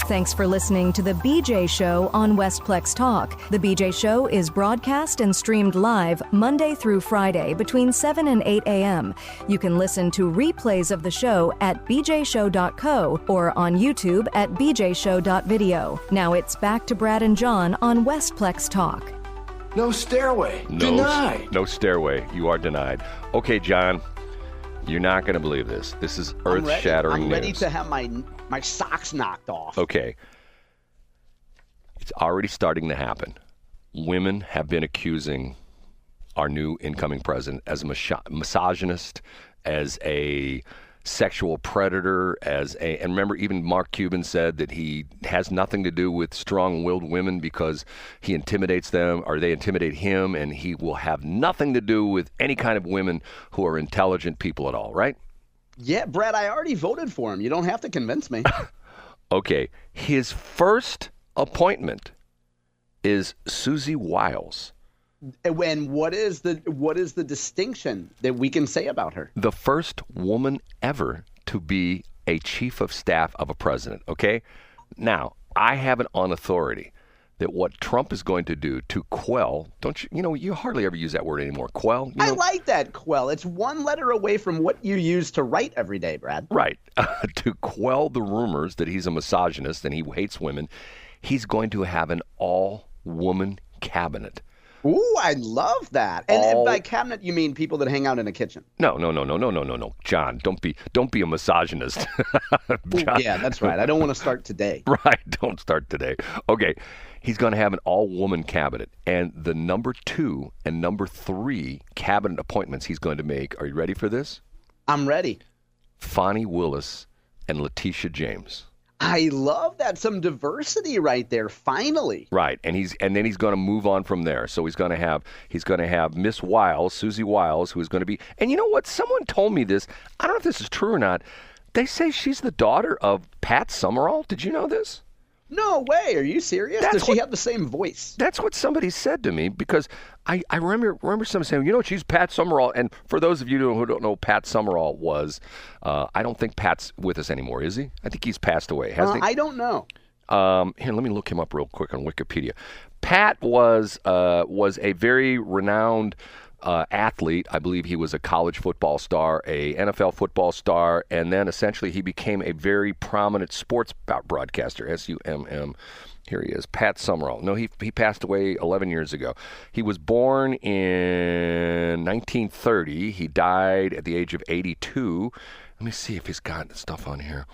Thanks for listening to The BJ Show on Westplex Talk. The BJ Show is broadcast and streamed live Monday through Friday between 7 and 8 a.m. You can listen to replays of the show at bjshow.co or on YouTube at bjshow.video. Now it's back to Brad and John on Westplex Talk. No stairway. Denied. No stairway. You are denied. Okay, John, you're not going to believe this. This is earth-shattering news. I'm ready to have my socks knocked off. Okay. It's already starting to happen. Women have been accusing our new incoming president as a misogynist, as a sexual predator, and remember, even Mark Cuban said that he has nothing to do with strong-willed women because he intimidates them or they intimidate him, and he will have nothing to do with any kind of women who are intelligent people at all, right? Yeah, Brad, I already voted for him. You don't have to convince me. Okay, his first appointment is Susie Wiles. And what is the distinction that we can say about her? The first woman ever to be a chief of staff of a president, okay? Now, I have it on authority that what Trump is going to do to quell, you hardly ever use that word anymore, quell. I like that, quell. It's one letter away from what you use to write every day, Brad. Right. To quell the rumors that he's a misogynist and he hates women, he's going to have an all-woman cabinet. Ooh, I love that. And by cabinet, you mean people that hang out in a kitchen? No. John, don't be a misogynist. John. Yeah, that's right. I don't want to start today. Right, don't start today. Okay, he's going to have an all-woman cabinet. And the number 2 and number 3 cabinet appointments he's going to make, are you ready for this? I'm ready. Fonnie Willis and Letitia James. I love that. Some diversity right there, finally. Right, and then he's going to move on from there. So he's going to have Miss Wiles, Susie Wiles, who's going to be. And you know what? Someone told me this. I don't know if this is true or not. They say she's the daughter of Pat Summerall. Did you know this? No way. Are you serious? Does she have the same voice? That's what somebody said to me, because I remember someone saying, she's Pat Summerall. And for those of you who don't know who Pat Summerall was, I don't think Pat's with us anymore, is he? I think he's passed away, hasn't he? I don't know. Here, let me look him up real quick on Wikipedia. Pat was a very renowned athlete. I believe he was a college football star, a NFL football star, and then essentially he became a very prominent sports broadcaster, SUMM. Here he is, Pat Summerall. No, he passed away 11 years ago. He was born in 1930. He died at the age of 82. Let me see if he's got stuff on here.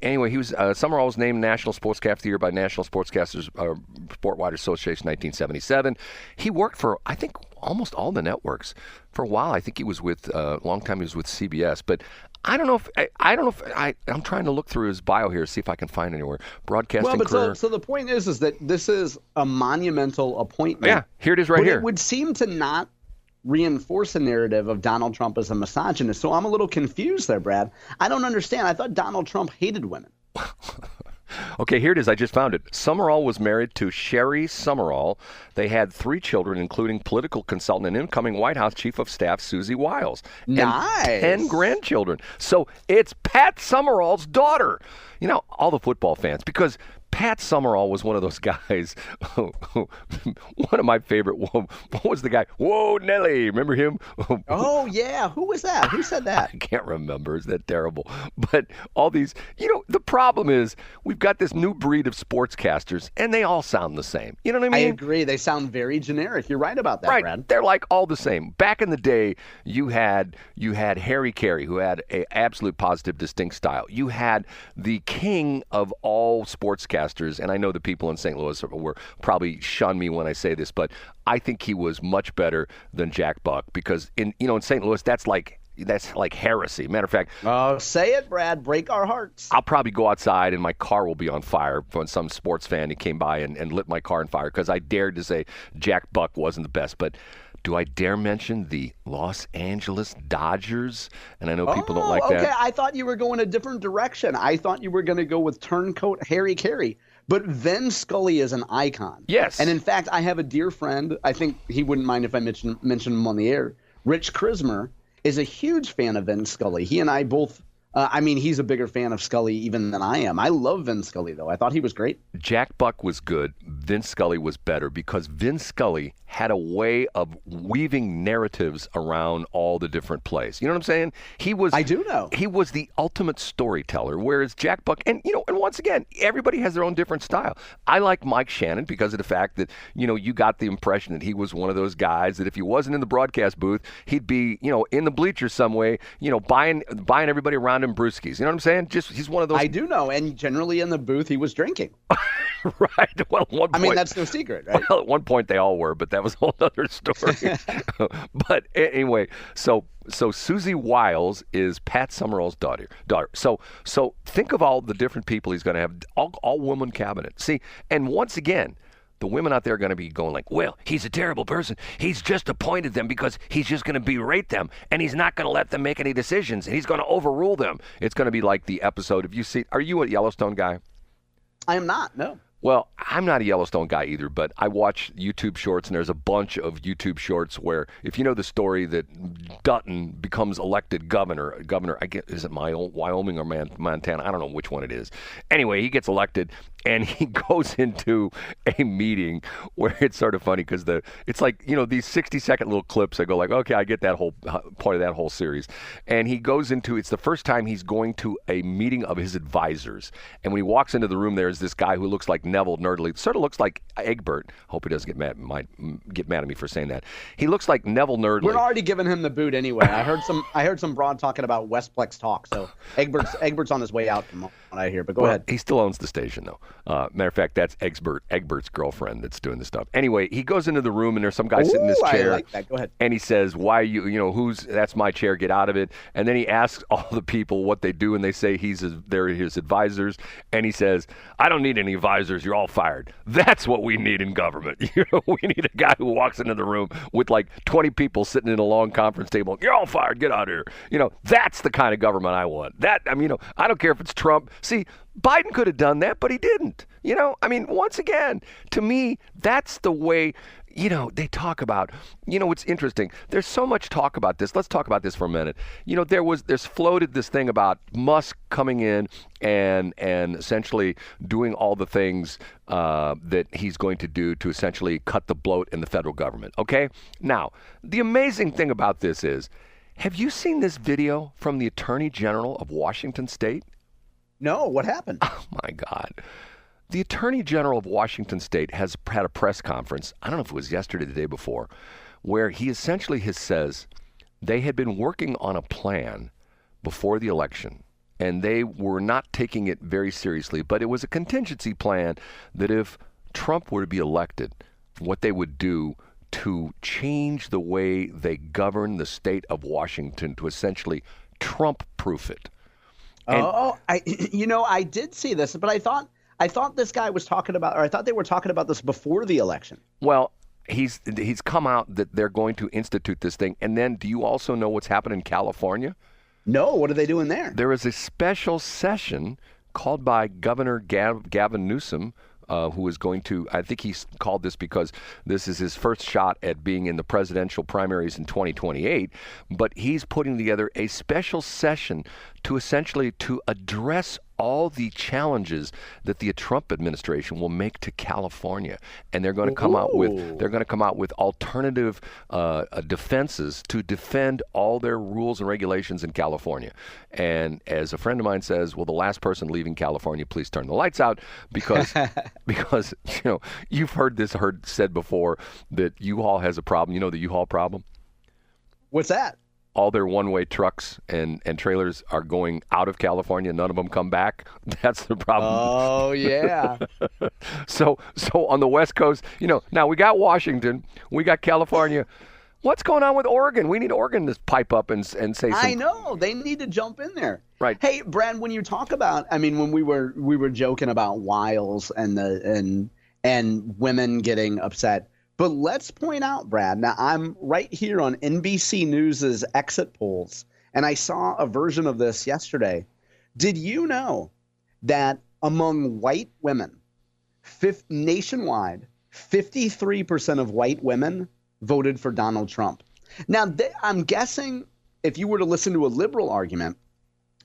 Anyway, he was Summerall was named National Sportscaster of the Year by National Sportscasters Sportwriters Association 1977. He worked for, I think, almost all the networks for a while. I think he was with a long time. He was with CBS, but I don't know if I'm trying to look through his bio here, see if I can find anywhere. Broadcasting career. So the point is that this is a monumental appointment. Yeah, here it is right here. It would seem to not reinforce a narrative of Donald Trump as a misogynist. So I'm a little confused there, Brad. I don't understand. I thought Donald Trump hated women. Okay, here it is. I just found it. Summerall was married to Sherry Summerall. They had 3 children, including political consultant and incoming White House Chief of Staff Susie Wiles. Nice. And 10 grandchildren. So it's Pat Summerall's daughter. All the football fans, because Pat Summerall was one of those guys. One of my favorite. What was the guy? Whoa, Nelly. Remember him? Oh, yeah. Who was that? Who said that? I can't remember. Is that terrible? But all these, the problem is we've got this new breed of sportscasters, and they all sound the same. You know what I mean? I agree. They sound very generic. You're right about that, right. Brad. They're like all the same. Back in the day, you had Harry Carey, who had an absolute positive, distinct style. You had the king of all sportscasters. And I know the people in St. Louis will probably shun me when I say this, but I think he was much better than Jack Buck, because in St. Louis that's like heresy. Matter of fact, say it, Brad. Break our hearts. I'll probably go outside and my car will be on fire when some sports fan came by and lit my car on fire because I dared to say Jack Buck wasn't the best, but. Do I dare mention the Los Angeles Dodgers? And I know people don't like that. Okay, I thought you were going a different direction. I thought you were going to go with turncoat Harry Carey. But Vin Scully is an icon. Yes. And in fact, I have a dear friend. I think he wouldn't mind if I mention him on the air. Rich Krismer is a huge fan of Vin Scully. He and I both I mean, he's a bigger fan of Scully even than I am. I love Vin Scully, though. I thought he was great. Jack Buck was good. Vince Scully was better because Vince Scully had a way of weaving narratives around all the different plays. You know what I'm saying? I do know. He was the ultimate storyteller, whereas Jack Buck, and once again, everybody has their own different style. I like Mike Shannon because of the fact that, you got the impression that he was one of those guys that if he wasn't in the broadcast booth, he'd be, in the bleachers some way, buying everybody around him brewskis. You know what I'm saying? Just he's one of those. I do know, and generally in the booth he was drinking. Right. Well, at one point, I mean, that's no secret, right? Well, at one point they all were, but that was a whole other story. But anyway, so Susie Wiles is Pat Summerall's daughter. So think of all the different people he's going to have, all woman cabinet. See, and once again, the women out there are going to be going like, well, he's a terrible person. He's just appointed them because he's just going to berate them, and he's not going to let them make any decisions, and he's going to overrule them. It's going to be like the episode. Are you a Yellowstone guy? I am not, no. Well, I'm not a Yellowstone guy either, but I watch YouTube shorts, and there's a bunch of YouTube shorts where, if you know the story that Dutton becomes elected governor, I guess, is it Wyoming or Montana? I don't know which one it is. Anyway, he gets elected, and he goes into a meeting where it's sort of funny because it's like, these 60-second little clips. I go like, okay, I get that whole part of that whole series. And he goes into, it's the first time he's going to a meeting of his advisors. And when he walks into the room, there's this guy who looks like Neville Nerdly. Sort of looks like Egbert. Hope he doesn't get mad at me for saying that. He looks like Neville Nerdly. We're already giving him the boot anyway. I heard some broad talking about Westplex talk. So Egbert's on his way out from what I hear. But go ahead. He still owns the station though. Matter of fact, that's Egbert's girlfriend that's doing the stuff. Anyway, he goes into the room and there's some guy sitting in his chair. I like that. Go ahead. And he says, "Why that's my chair. Get out of it." And then he asks all the people what they do, and they say they're his advisors. And he says, "I don't need any advisors. You're all fired." That's what we need in government. We need a guy who walks into the room with like 20 people sitting in a long conference table. "You're all fired. Get out of here." That's the kind of government I want. I don't care if it's Trump. See, Biden could have done that, but he didn't. Once again, to me, that's the way, they talk about, it's interesting. There's so much talk about this. Let's talk about this for a minute. There's floated this thing about Musk coming in and essentially doing all the things that he's going to do to essentially cut the bloat in the federal government. Okay? Now, the amazing thing about this is, have you seen this video from the Attorney General of Washington State? No, what happened? Oh, my God. The Attorney General of Washington State has had a press conference, I don't know if it was yesterday or the day before, where he essentially says they had been working on a plan before the election, and they were not taking it very seriously, but it was a contingency plan that if Trump were to be elected, what they would do to change the way they govern the state of Washington to essentially Trump-proof it. I did see this, but I thought this guy was talking about, or I thought they were talking about this before the election. Well, he's come out that they're going to institute this thing. And then do you also know what's happened in California? No, what are they doing there? There is a special session called by Governor Gavin Newsom, who is going to, I think he's called this because this is his first shot at being in the presidential primaries in 2028, but he's putting together a special session to essentially to address all the challenges that the Trump administration will make to California, and they're going to come out with alternative defenses to defend all their rules and regulations in California. And as a friend of mine says, well, the last person leaving California, please turn the lights out, because you've heard said before that U-Haul has a problem. You know the U-Haul problem? What's that? All their one-way trucks and trailers are going out of California. None of them come back. That's the problem. Oh, yeah. So on the West Coast, now we got Washington, we got California. What's going on with Oregon? We need Oregon to pipe up and say something. I know. They need to jump in there. Right. Hey, Brad, when you talk about, when we were joking about Wiles and women getting upset, but let's point out, Brad, now I'm right here on NBC News' exit polls, and I saw a version of this yesterday. Did you know that among white women, nationwide, 53% of white women voted for Donald Trump? Now, I'm guessing if you were to listen to a liberal argument,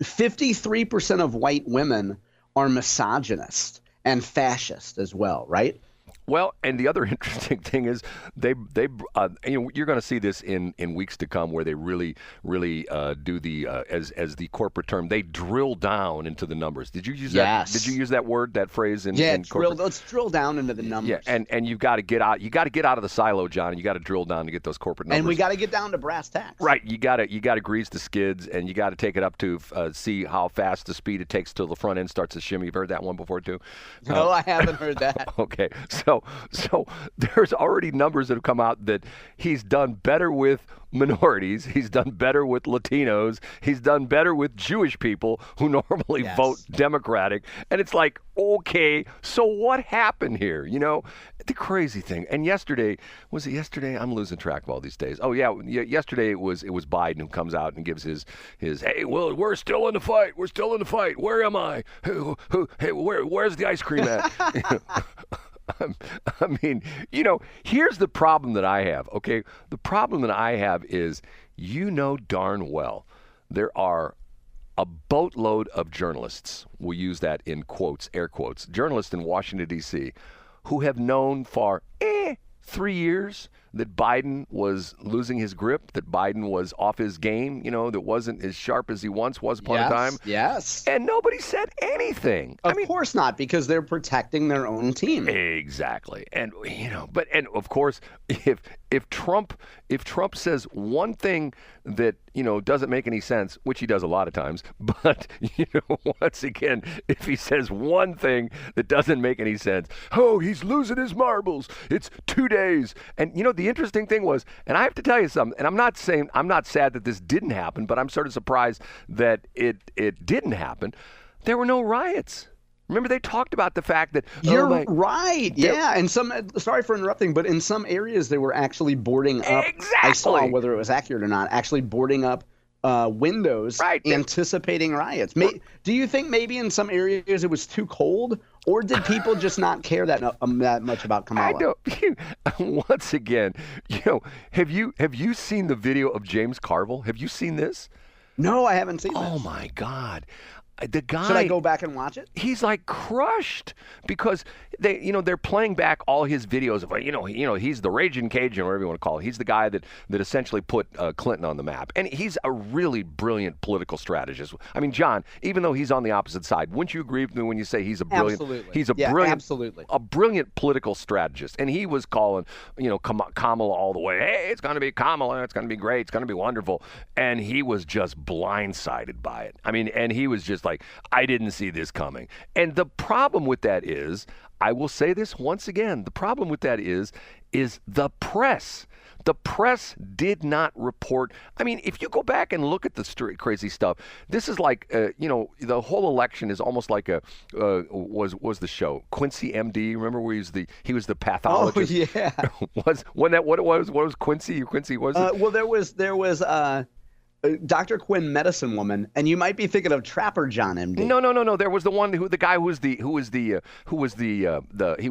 53% of white women are misogynist and fascist as well, right? Well, and the other interesting thing is you're going to see this in weeks to come, where they really do the as the corporate term, they drill down into the numbers. Did you use that? Did you use that phrase in corporate? Let's drill down into the numbers. Yeah, and you've got to get out. You got to get out of the silo, John, and you got to drill down to get those corporate numbers. And we got to get down to brass tacks. Right. You got to grease the skids, and you got to take it up to see how fast the speed it takes till the front end starts to shimmy. You've heard that one before too? No, I haven't heard that. Okay, so there's already numbers that have come out that he's done better with minorities, he's done better with Latinos, he's done better with Jewish people who normally vote Democratic. And it's like, okay, so what happened here? The crazy thing. And was it yesterday? I'm losing track of all these days. Oh yeah, yesterday it was Biden who comes out and gives his hey, well, we're still in the fight. We're still in the fight. Where am I? Hey, where's the ice cream at? I mean, here's the problem that I have, okay? The problem that I have is, darn well, there are a boatload of journalists, we'll use that in quotes, air quotes, journalists in Washington, D.C., who have known for 3 years that Biden was losing his grip, that Biden was off his game, that wasn't as sharp as he once was upon a time. Yes. And nobody said anything. Of course not, because they're protecting their own team. Exactly. And and of course, if Trump says one thing that, doesn't make any sense, which he does a lot of times, but once again, if he says one thing that doesn't make any sense, he's losing his marbles. It's 2 days. And the interesting thing was, and I have to tell you something, and I'm not sad that this didn't happen, but I'm sort of surprised that it didn't happen. There were no riots. Remember, they talked about the fact that you're right. Yeah, and sorry for interrupting, but in some areas they were actually boarding up. Exactly. I saw, whether it was accurate or not, actually boarding up windows, anticipating riots. Do you think maybe in some areas it was too cold, or did people just not care that much about Kamala? Once again, have you seen the video of James Carville? Have you seen this? No, I haven't seen this. Oh my God. The guy, should I go back and watch it? He's like crushed because they're playing back all his videos of he's the raging Cajun, or whatever you want to call it. He's the guy that essentially put Clinton on the map, and he's a really brilliant political strategist. I mean, John, even though he's on the opposite side, wouldn't you agree with me when you say he's a brilliant? Absolutely. Absolutely. A brilliant political strategist, and he was calling Kamala all the way. Hey, it's going to be Kamala. It's going to be great. It's going to be wonderful, and he was just blindsided by it. I mean, and he was just like, I didn't see this coming. And the problem with that is, I will say this once again, the problem with that is the press. The press did not report. I mean, if you go back and look at the crazy stuff, this is like, the whole election is almost like was the show Quincy MD? Remember where he was the pathologist? Oh yeah. What was Quincy? Quincy was it? Well, there was Dr. Quinn, Medicine Woman, and you might be thinking of Trapper John MD. No. There was the guy who was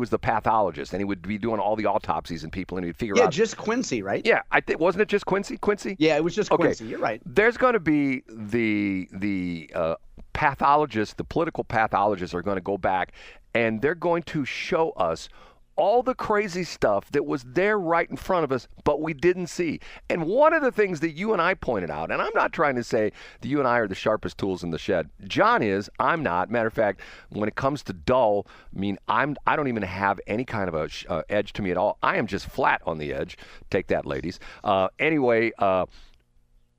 the pathologist, and he would be doing all the autopsies and people, and he'd figure out. Yeah, just Quincy, right? Yeah, wasn't it just Quincy? Quincy? Yeah, it was just Quincy. You're right. There's going to be the pathologists, the political pathologists are going to go back, and they're going to show us all the crazy stuff that was there right in front of us, but we didn't see. And one of the things that you and I pointed out, and I'm not trying to say that you and I are the sharpest tools in the shed. John is. I'm not. Matter of fact, when it comes to dull, I mean, I don't even have any kind of a edge to me at all. I am just flat on the edge. Take that, ladies. Anyway,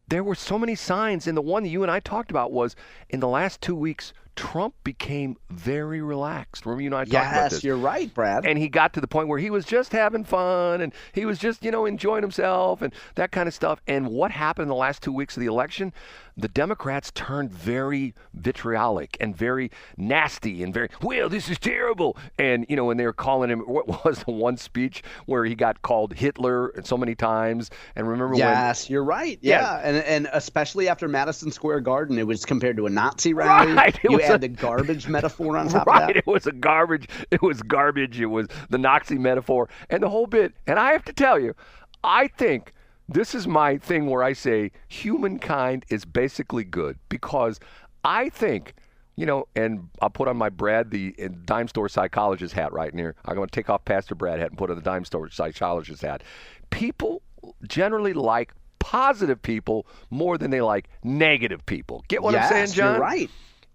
there were so many signs, and the one that you and I talked about was in the last 2 weeks, Trump became very relaxed. Remember you and I talked about this? Yes, you're right, Brad. And he got to the point where he was just having fun, and he was just, enjoying himself and that kind of stuff. And what happened in the last 2 weeks of the election? The Democrats turned very vitriolic and very nasty and very, well, this is terrible. And, and they were calling him, what was the one speech where he got called Hitler so many times? And remember Yes, you're right. Yeah. And especially after Madison Square Garden, it was compared to a Nazi rally. Right. You add the garbage metaphor on top of that. It was garbage. It was the Nazi metaphor and the whole bit. And I have to tell you, I think this is my thing where I say humankind is basically good, because I think, and I'll put on my Brad, the dime store psychologist hat right here. I'm going to take off Pastor Brad hat and put on the dime store psychologist hat. People generally like positive people more than they like negative people. Get what I'm saying, John? You're right.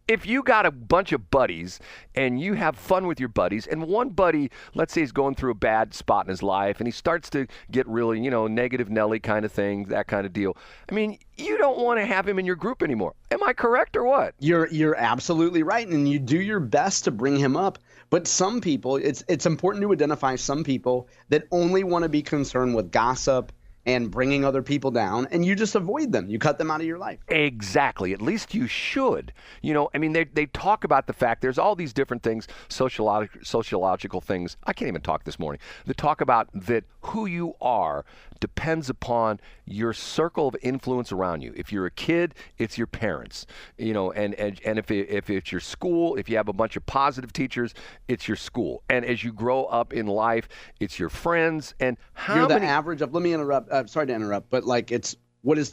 If you got a bunch of buddies and you have fun with your buddies, and one buddy, let's say he's going through a bad spot in his life and he starts to get really, negative Nelly kind of thing, that kind of deal. I mean, you don't want to have him in your group anymore. Am I correct or what? You're absolutely right, and you do your best to bring him up. But some people, it's important to identify some people that only want to be concerned with gossip and bringing other people down, and you just avoid them. You cut them out of your life. Exactly. At least you should. They talk about the fact there's all these different things, sociological things. I can't even talk this morning. They talk about that who you are depends upon your circle of influence around you. If you're a kid, it's your parents. And if it's your school, if you have a bunch of positive teachers, it's your school. And as you grow up in life, it's your friends. And you're the average of. Let me interrupt. Sorry to interrupt, but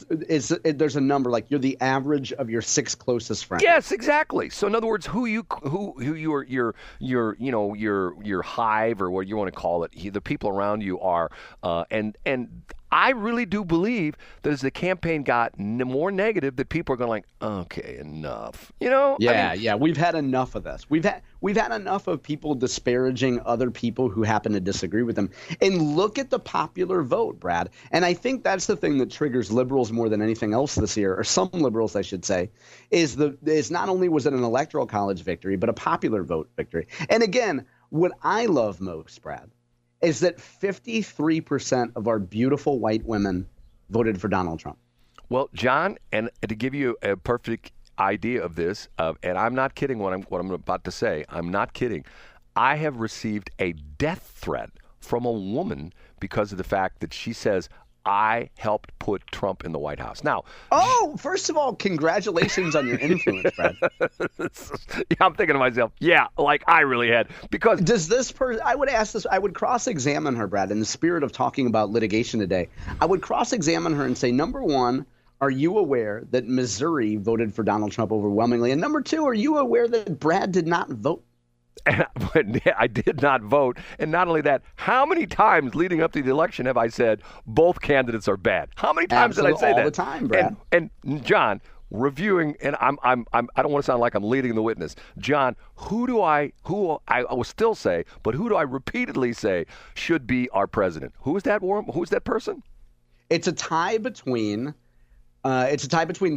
there's a number, like you're the average of your 6 closest friends. Yes, exactly. So in other words, who your hive, or what you want to call it, the people around you are, and I really do believe that as the campaign got more negative, that people are going like, okay, enough. Yeah. We've had enough of this. We've had enough of people disparaging other people who happen to disagree with them. And look at the popular vote, Brad. And I think that's the thing that triggers liberals more than anything else this year, or some liberals, I should say, is not only was it an electoral college victory, but a popular vote victory. And again, what I love most, Brad, is that 53% of our beautiful white women voted for Donald Trump. Well, John, and to give you a perfect idea of this, and I'm not kidding what I'm about to say. I'm not kidding. I have received a death threat from a woman because of the fact that she says, I helped put Trump in the White House. Now, first of all, congratulations on your influence, Brad. Yeah, I'm thinking to myself, like I really had. Because does this person? I would ask this. I would cross-examine her, Brad, in the spirit of talking about litigation today. I would cross-examine her and say, number one, are you aware that Missouri voted for Donald Trump overwhelmingly? And number two, are you aware that Brad did not vote? I did not vote. And not only that, how many times leading up to the election have I said both candidates are bad? How many times did I say that? All the time, Brad. And John, reviewing, and I don't want to sound like I'm leading the witness. John, who I will still say, but who do I repeatedly say should be our president? Who is that, Warren? Who is that person? It's a tie between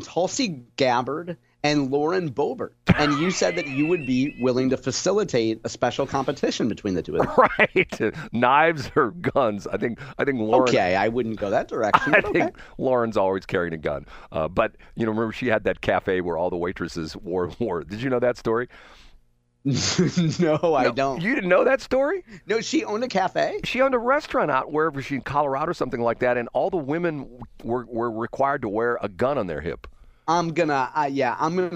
Tulsi Gabbard and Lauren Boebert. And you said that you would be willing to facilitate a special competition between the two of them. Right. Knives or guns. I think Lauren. Okay, I wouldn't go that direction. I think Lauren's always carrying a gun. But, remember she had that cafe where all the waitresses wore. Did you know that story? No, I don't. You didn't know that story? No, she owned a cafe? She owned a restaurant out wherever she in Colorado or something like that, and all the women were required to wear a gun on their hip. I'm gonna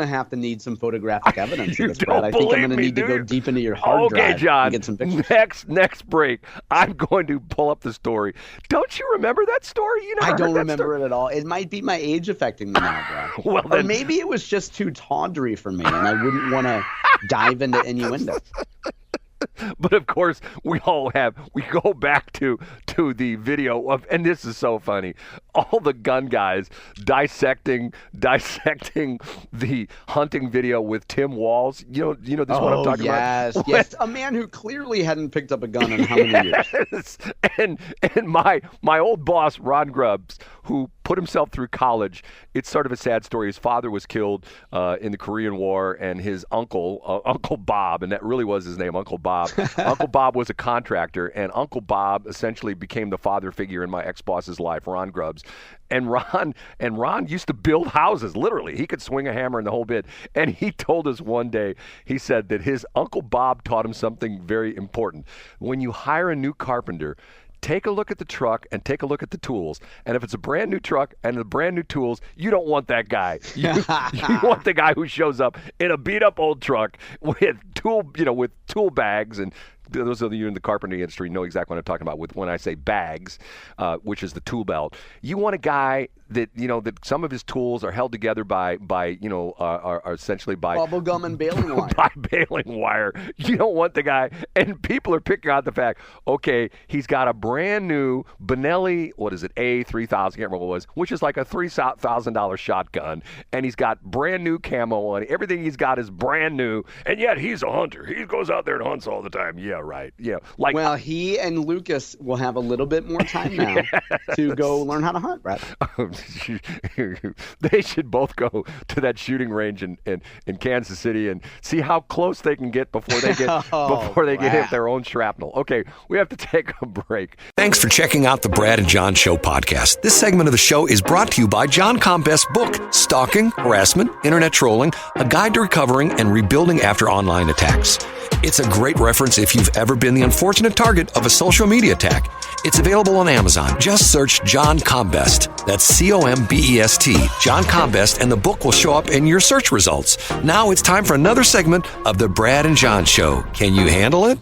have to need some photographic evidence of this, Brad. I think I'm gonna need to go deep into your hard drive. Okay, John. And get some pictures. Next break, I'm going to pull up the story. Don't you remember that story? I don't remember it at all. It might be my age affecting me now, Brad. Well, or maybe it was just too tawdry for me, and I wouldn't want to dive into innuendo. But of course, we go back to the video of, and this is so funny, all the gun guys dissecting the hunting video with Tim Walz. You know this what I'm talking about? Yes, a man who clearly hadn't picked up a gun in how many years? And my old boss, Ron Grubbs, who put himself through college. It's sort of a sad story. His father was killed in the Korean War, and his uncle, Uncle Bob, and that really was his name, Uncle Bob. Uncle Bob was a contractor, and Uncle Bob essentially became the father figure in my ex-boss's life, Ron Grubbs. And Ron used to build houses, literally. He could swing a hammer and the whole bit. And he told us one day, he said that his Uncle Bob taught him something very important. When you hire a new carpenter, take a look at the truck and take a look at the tools. And if it's a brand new truck and the brand new tools, you don't want that guy. You want the guy who shows up in a beat up old truck with tool bags. And those of you in the carpentry industry know exactly what I'm talking about when I say bags, which is the tool belt. You want a guy that some of his tools are held together by are essentially by bubble gum and baling wire. By baling wire. You don't want the guy, and people are picking out the fact. Okay, he's got a brand new Benelli. What is it? A3000. I can't remember what it was, which is like a $3,000 shotgun, and he's got brand new camo on. Everything he's got is brand new, and yet he's a hunter. He goes out there and hunts all the time. Yeah, right. Yeah, well, he and Lucas will have a little bit more time now to go learn how to hunt, Brad. They should both go to that shooting range in Kansas City and see how close they can get before they get hit their own shrapnel. Okay, we have to take a break. Thanks for checking out the Brad and John Show podcast. This segment of the show is brought to you by John Combest's book, Stalking, Harassment, Internet Trolling, A Guide to Recovering and Rebuilding After Online Attacks. It's a great reference if you've ever been the unfortunate target of a social media attack. It's available on Amazon. Just search John Combest. That's Combest, John Combest, and the book will show up in your search results. Now it's time for another segment of the Brad and John Show. Can you handle it?